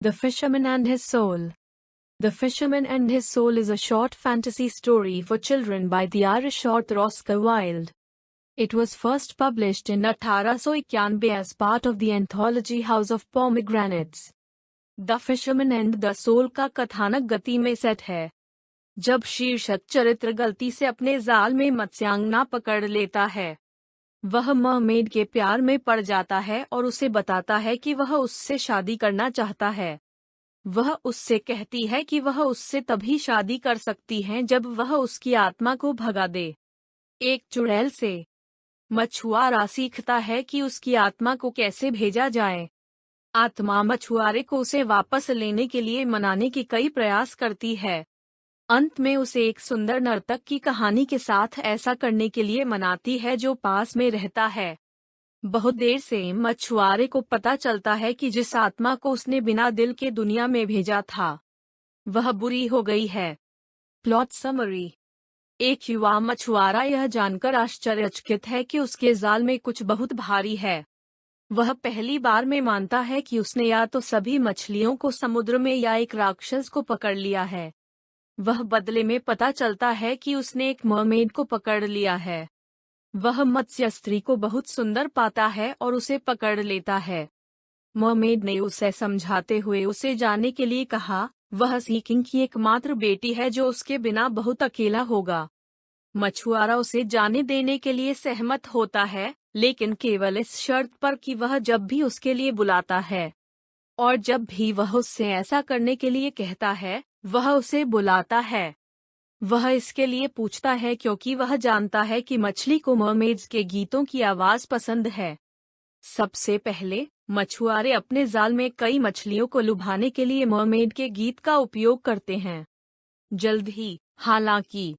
The Fisherman and His Soul. The Fisherman and His Soul is a short fantasy story for children by the Irish author Oscar Wilde. It was first published in 1891 as part of the anthology House of Pomegranates. The Fisherman and the Soul का कथानक गति में set है। जब शीर्षक चरित्र गलती से अपने जाल में मत्स्यांगना पकड़ लेता है, वह मरमेड के प्यार में पड़ जाता है और उसे बताता है कि वह उससे शादी करना चाहता है। वह उससे कहती है कि वह उससे तभी शादी कर सकती है जब वह उसकी आत्मा को भगा दे। एक चुड़ैल से मछुआरा सीखता है कि उसकी आत्मा को कैसे भेजा जाए। आत्मा मछुआरे को उसे वापस लेने के लिए मनाने की कई प्रयास करती है। अंत में उसे एक सुंदर नर्तक की कहानी के साथ ऐसा करने के लिए मनाती है जो पास में रहता है। बहुत देर से मछुआरे को पता चलता है कि जिस आत्मा को उसने बिना दिल के दुनिया में भेजा था, वह बुरी हो गई है। Plot summary. एक युवा मछुआरा यह जानकर आश्चर्यचकित है कि उसके जाल में कुछ बहुत भारी है। वह पहली बार में मानता है कि उसने या तो सभी मछलियों को समुद्र में या एक राक्षस को पकड़ लिया है। वह बदले में पता चलता है कि उसने एक मरमेड को पकड़ लिया है। वह मत्स्य स्त्री को बहुत सुंदर पाता है और उसे पकड़ लेता है। मरमेड ने उसे समझाते हुए उसे जाने के लिए कहा। वह सी किंग की एकमात्र बेटी है जो उसके बिना बहुत अकेला होगा। मछुआरा उसे जाने देने के लिए सहमत होता है, लेकिन केवल इस शर्त पर कि वह जब भी उसके लिए बुलाता है और जब भी वह उससे ऐसा करने के लिए कहता है, वह उसे बुलाता है। वह इसके लिए पूछता है क्योंकि वह जानता है कि मछली को मरमेड्स के गीतों की आवाज पसंद है। सबसे पहले मछुआरे अपने जाल में कई मछलियों को लुभाने के लिए मरमेड के गीत का उपयोग करते हैं। जल्द ही, हालांकि,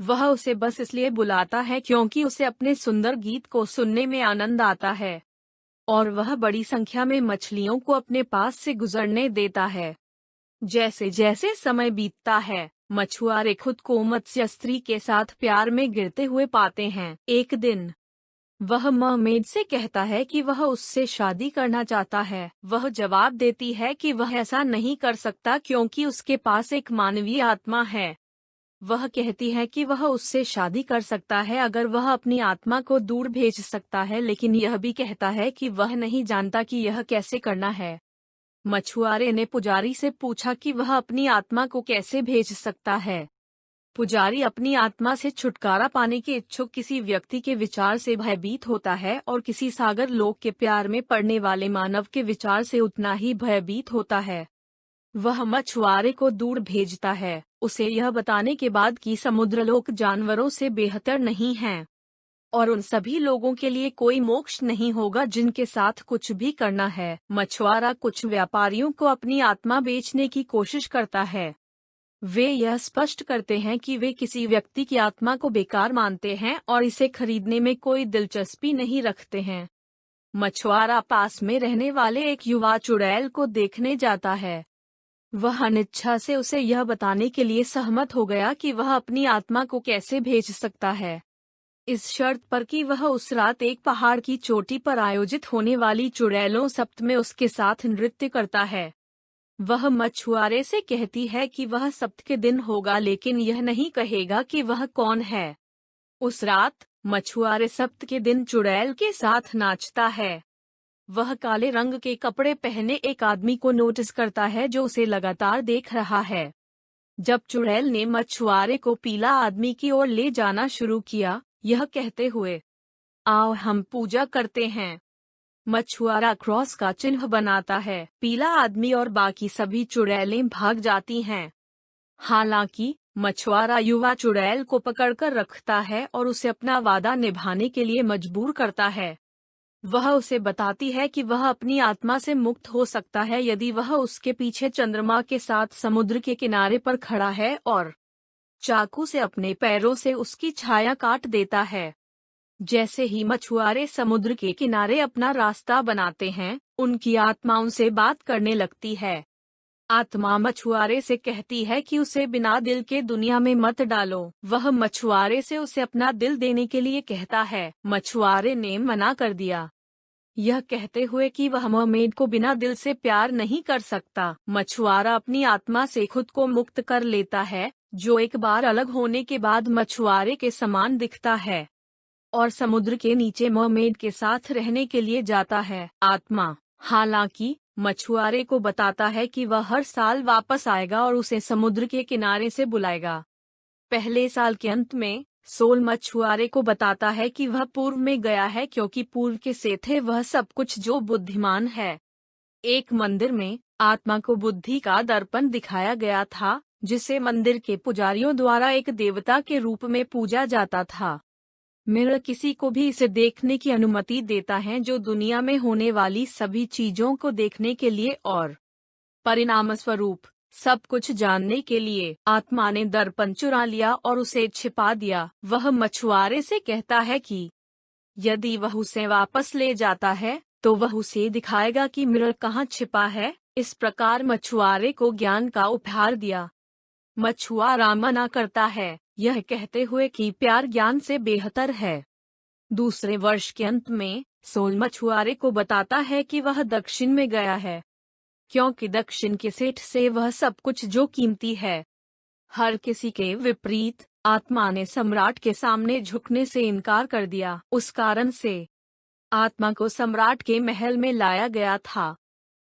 वह उसे बस इसलिए बुलाता है क्योंकि उसे अपने सुंदर गीत को सुनने में आनंद आता है, और वह बड़ी संख्या में मछलियों को अपने पास से गुजरने देता है। जैसे जैसे समय बीतता है, मछुआरे खुद को मत्स्य स्त्री के साथ प्यार में गिरते हुए पाते हैं। एक दिन वह मरमेड से कहता है कि वह उससे शादी करना चाहता है। वह जवाब देती है कि वह ऐसा नहीं कर सकता क्योंकि उसके पास एक मानवीय आत्मा है। वह कहती है कि वह उससे शादी कर सकता है अगर वह अपनी आत्मा को दूर भेज सकता है, लेकिन यह भी कहता है कि वह नहीं जानता कि यह कैसे करना है। मछुआरे ने पुजारी से पूछा कि वह अपनी आत्मा को कैसे भेज सकता है। पुजारी अपनी आत्मा से छुटकारा पाने के इच्छुक किसी व्यक्ति के विचार से भयभीत होता है और किसी सागर लोक के प्यार में पड़ने वाले मानव के विचार से उतना ही भयभीत होता है। वह मछुआरे को दूर भेजता है, उसे यह बताने के बाद कि समुद्रलोक जानवरों से बेहतर नहीं है और उन सभी लोगों के लिए कोई मोक्ष नहीं होगा जिनके साथ कुछ भी करना है। मछुआरा कुछ व्यापारियों को अपनी आत्मा बेचने की कोशिश करता है। वे यह स्पष्ट करते हैं कि वे किसी व्यक्ति की आत्मा को बेकार मानते हैं और इसे खरीदने में कोई दिलचस्पी नहीं रखते हैं। मछुआरा पास में रहने वाले एक युवा चुड़ैल को देखने जाता है। वह अनिच्छा से उसे यह बताने के लिए सहमत हो गया कि वह अपनी आत्मा को कैसे भेज सकता है, इस शर्त पर कि वह उस रात एक पहाड़ की चोटी पर आयोजित होने वाली चुड़ैलों सप्त में उसके साथ नृत्य करता है। वह मछुआरे से कहती है कि वह सप्त के दिन होगा, लेकिन यह नहीं कहेगा कि वह कौन है। उस रात मछुआरे सप्त के दिन चुड़ैल के साथ नाचता है। वह काले रंग के कपड़े पहने एक आदमी को नोटिस करता है जो उसे लगातार देख रहा है। जब चुड़ैल ने मछुआरे को पीला आदमी की ओर ले जाना शुरू किया, यह कहते हुए, आओ हम पूजा करते हैं, मछुआरा क्रॉस का चिन्ह बनाता है। पीला आदमी और बाकी सभी चुड़ैलें भाग जाती हैं। हालांकि मछुआरा युवा चुड़ैल को पकड़कर रखता है और उसे अपना वादा निभाने के लिए मजबूर करता है। वह उसे बताती है कि वह अपनी आत्मा से मुक्त हो सकता है यदि वह उसके पीछे चंद्रमा के साथ समुद्र के किनारे पर खड़ा है और चाकू से अपने पैरों से उसकी छाया काट देता है। जैसे ही मछुआरे समुद्र के किनारे अपना रास्ता बनाते हैं, उनकी आत्मा उनसे बात करने लगती है। आत्मा मछुआरे से कहती है कि उसे बिना दिल के दुनिया में मत डालो। वह मछुआरे से उसे अपना दिल देने के लिए कहता है। मछुआरे ने मना कर दिया। यह कहते हुए कि वह मरमेड को बिना दिल से प्यार नहीं कर सकता। मछुआरा अपनी आत्मा से खुद को मुक्त कर लेता है, जो एक बार अलग होने के बाद मछुआरे के समान दिखता है, और समुद्र के नीचे मरमेड के साथ रहने के लिए जाता है। आत्मा हालांकि मछुआरे को बताता है कि वह हर साल वापस आएगा और उसे समुद्र के किनारे से बुलाएगा। पहले साल के अंत में सोल मछुआरे को बताता है कि वह पूर्व में गया है, क्योंकि पूर्व के से थे वह सब कुछ जो बुद्धिमान है। एक मंदिर में आत्मा को बुद्धि का दर्पण दिखाया गया था, जिसे मंदिर के पुजारियों द्वारा एक देवता के रूप में पूजा जाता था। मिरर किसी को भी इसे देखने की अनुमति देता है, जो दुनिया में होने वाली सभी चीजों को देखने के लिए और परिणाम स्वरूप सब कुछ जानने के लिए। आत्मा ने दर्पण चुरा लिया और उसे छिपा दिया। वह मछुआरे से कहता है कि यदि वह उसे वापस ले जाता है तो वह उसे दिखाएगा कि मिरर कहाँ छिपा है। इस प्रकार मछुआरे को ज्ञान का उपहार दिया। मछुआरा मना करता है, यह कहते हुए कि प्यार ज्ञान से बेहतर है। दूसरे वर्ष के अंत में सोल मछुआरे को बताता है कि वह दक्षिण में गया है, क्योंकि दक्षिण के सेठ से वह सब कुछ जो कीमती है। हर किसी के विपरीत आत्मा ने सम्राट के सामने झुकने से इनकार कर दिया। उस कारण से आत्मा को सम्राट के महल में लाया गया था।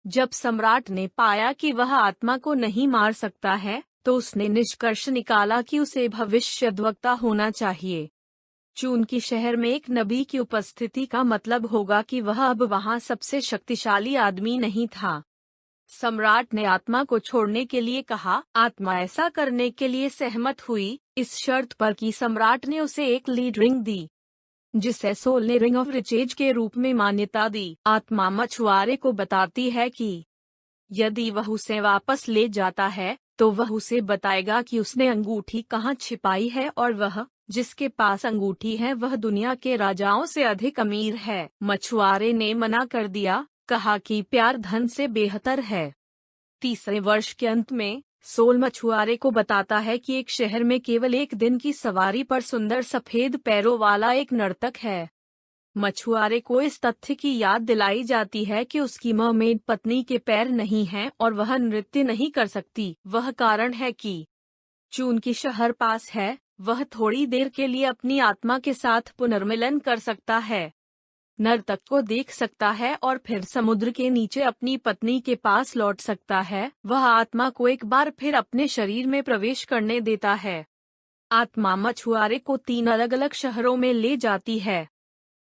जब सम्राट ने पाया कि वह आत्मा को नहीं मार सकता है, तो उसने निष्कर्ष निकाला कि उसे भविष्यद्वक्ता होना चाहिए। चूंकि शहर में एक नबी की उपस्थिति का मतलब होगा कि वह अब वहां सबसे शक्तिशाली आदमी नहीं था। सम्राट ने आत्मा को छोड़ने के लिए कहा। आत्मा ऐसा करने के लिए सहमत हुई, इस शर्त पर कि सम्राट ने उसे एक लीड रिंग दी, जिसे सोल ने रिंग ऑफ रिचेज के रूप में मान्यता दी। आत्मा मछुआरे को बताती है कि यदि वह उसे वापस ले जाता है तो वह उसे बताएगा कि उसने अंगूठी कहाँ छिपाई है, और वह जिसके पास अंगूठी है वह दुनिया के राजाओं से अधिक अमीर है। मछुआरे ने मना कर दिया, कहा कि प्यार धन से बेहतर है। तीसरे वर्ष के अंत में सोल मछुआरे को बताता है कि एक शहर में केवल एक दिन की सवारी पर सुंदर सफेद पैरों वाला एक नर्तक है। मछुआरे को इस तथ्य की याद दिलाई जाती है कि उसकी मरमेड पत्नी के पैर नहीं हैं और वह नृत्य नहीं कर सकती। वह कारण है कि चूंकि शहर पास है, वह थोड़ी देर के लिए अपनी आत्मा के साथ पुनर्मिलन कर सकता है, नर्तक को देख सकता है और फिर समुद्र के नीचे अपनी पत्नी के पास लौट सकता है। वह आत्मा को एक बार फिर अपने शरीर में प्रवेश करने देता है। आत्मा मछुआरे को 3 अलग अलग शहरों में ले जाती है,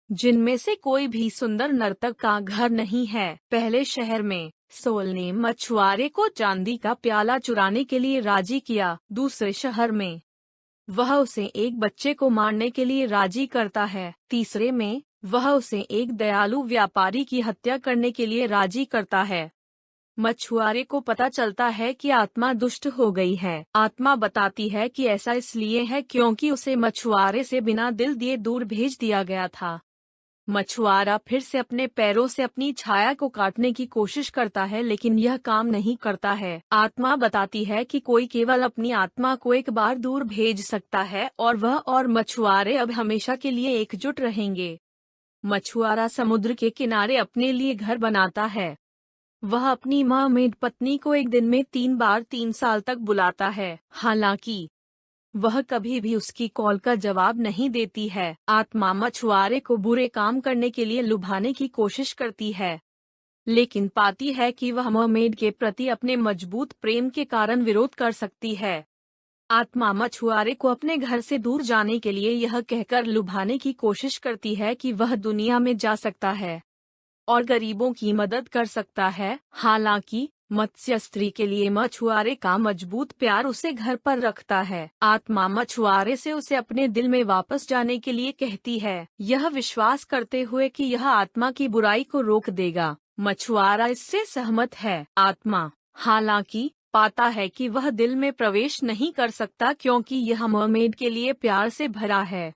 जिनमें से कोई भी सुंदर नर्तक का घर नहीं है। पहले शहर में सोल ने मछुआरे को चांदी का प्याला चुराने के लिए राजी किया। दूसरे शहर में वह उसे एक बच्चे को मारने के लिए राजी करता है। तीसरे में वह उसे एक दयालु व्यापारी की हत्या करने के लिए राजी करता है। मछुआरे को पता चलता है कि आत्मा दुष्ट हो गई है। आत्मा बताती है कि ऐसा इसलिए है क्योंकि उसे मछुआरे से बिना दिल दिए दूर भेज दिया गया था। मछुआरा फिर से अपने पैरों से अपनी छाया को काटने की कोशिश करता है, लेकिन यह काम नहीं करता है। आत्मा बताती है कि कोई केवल अपनी आत्मा को एक बार दूर भेज सकता है और वह और मछुआरे अब हमेशा के लिए एकजुट रहेंगे। मछुआरा समुद्र के किनारे अपने लिए घर बनाता है। वह अपनी मरमेड पत्नी को एक दिन में 3 बार 3 साल तक बुलाता है। हालांकि वह कभी भी उसकी कॉल का जवाब नहीं देती है। आत्मा मछुआरे को बुरे काम करने के लिए लुभाने की कोशिश करती है, लेकिन पाती है कि वह मरमेड के प्रति अपने मजबूत प्रेम के कारण विरोध कर सकती है। आत्मा मछुआरे को अपने घर से दूर जाने के लिए यह कहकर लुभाने की कोशिश करती है कि वह दुनिया में जा सकता है और गरीबों की मदद कर सकता है। हालांकि मत्स्य स्त्री के लिए मछुआरे का मजबूत प्यार उसे घर पर रखता है। आत्मा मछुआरे से उसे अपने दिल में वापस जाने के लिए कहती है, यह विश्वास करते हुए कि यह आत्मा की बुराई को रोक देगा। मछुआरा इससे सहमत है। आत्मा हालांकि पाता है कि वह दिल में प्रवेश नहीं कर सकता, क्योंकि यह मरमेड के लिए प्यार से भरा है।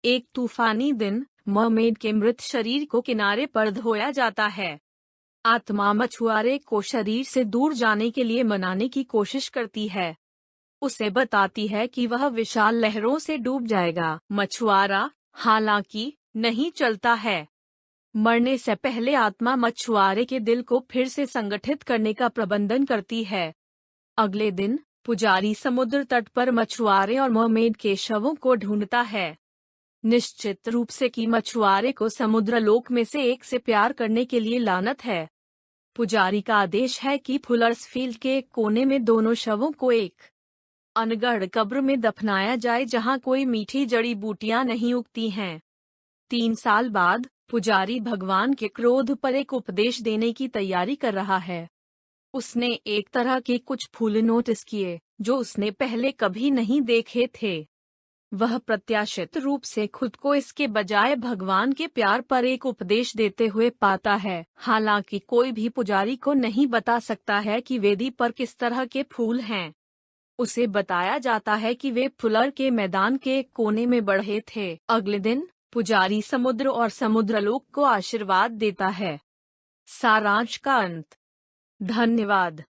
एक तूफानी दिन मरमेड के मृत शरीर को किनारे पर धोया जाता है। आत्मा मछुआरे को शरीर से दूर जाने के लिए मनाने की कोशिश करती है। उसे बताती है कि वह विशाल लहरों से डूब जाएगा। मछुआरा हालांकि नहीं चलता है। मरने से पहले आत्मा मछुआरे के दिल को फिर से संगठित करने का प्रबंधन करती है। अगले दिन पुजारी समुद्र तट पर मछुआरे और मरमेड के शवों को ढूंढता है। निश्चित रूप से कि मछुआरे को समुद्र लोक में से एक से प्यार करने के लिए लानत है। पुजारी का आदेश है कि फुलर्स फील्ड के एक कोने में दोनों शवों को एक अनगढ़ कब्र में दफनाया जाए जहां कोई मीठी जड़ी बूटियां नहीं उगती हैं। 3 साल बाद पुजारी भगवान के क्रोध पर एक उपदेश देने की तैयारी कर रहा है। उसने एक तरह के कुछ फूल नोटिस किए जो उसने पहले कभी नहीं देखे थे। वह प्रत्याशित रूप से खुद को इसके बजाय भगवान के प्यार पर एक उपदेश देते हुए पाता है। हालांकि कोई भी पुजारी को नहीं बता सकता है कि वेदी पर किस तरह के फूल हैं। उसे बताया जाता है कि वे फुलर के मैदान के एक कोने में बढ़े थे। अगले दिन पुजारी समुद्र और समुद्रलोक को आशीर्वाद देता है। सारांश का अंत। धन्यवाद।